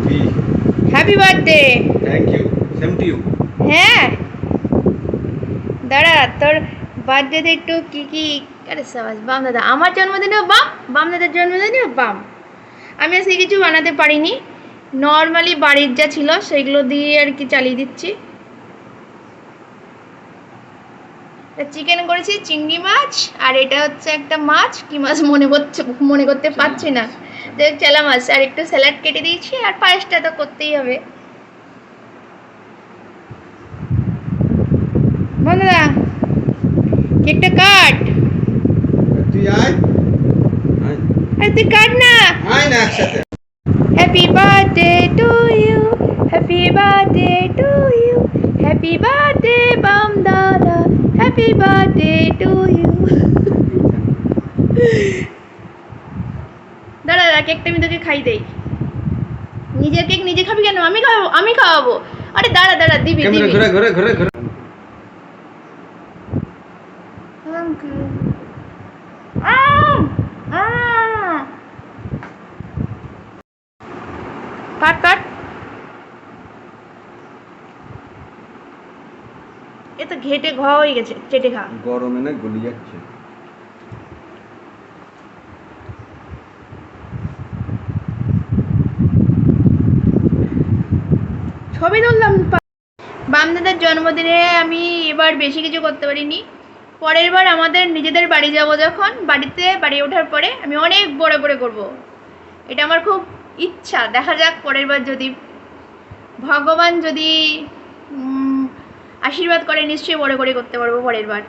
কি? Happy birthday. Thank you, same to you. হ্যাঁ, দাঁড়া, তোর বার্থডেতে একটু কি কি। আরে সাবাস, বাম দাদা, আমার জন্মদিনেও বাম, বাম দাদার জন্মদিনেও বাম। আমি আজকে কিছু বানাতে পারিনি, নর্মালি বাড়ির যা ছিল সেগুলো দিয়ে আর কি চালিয়ে দিচ্ছি। চিকেন করেছি, চিংড়ি মাছ, আর এটা হচ্ছে একটা মাছ, কি মাছ মনে করতে পারছি না, যে চেলা মাছ, আর একটু স্যালাড কেটে দিয়েছি, আর পায়েসটা তো করতেই হবে। বন্ধুরা, কেকটা কাট। তুই আয়, আয়, আরে তুই কাট না। আয় না একসাথে। Happy birthday to you, happy birthday to you, happy birthday বাম দাদা, হ্যাপি বার্থডে টু ইউ। দাঁড়া দাঁড়া, কেকটা আমি তোকে খাই দেই। নিজের কেক নিজে খাবি কেন? আমি খাওয়াবো, আমি খাওয়াবো। আরে দাঁড়া দাঁড়া, দিবি ক্যামেরা দিবি। ঘুরে ঘুরে ঘুরে ঘুরে। কাট কাট। এ তো ঘেটে ঘ হয়ে গেছে, চেটে খা। গরমে না গলি যাচ্ছে। ছবি তুললাম। বাম দাদার জন্মদিনে আমি এবার বেশি কিছু করতে পারিনি। পরের বার আমাদের নিজেদের বাড়ি যাব, যখন বাড়ি ওঠার পরে আমি অনেক বড় করে করব। এটা আমার খুব ইচ্ছা, দেখা যাক পরের বার যদি ভগবান যদি আশীর্বাদ করে, নিশ্চয়ই বড় করে করতে পারবো পরের বার।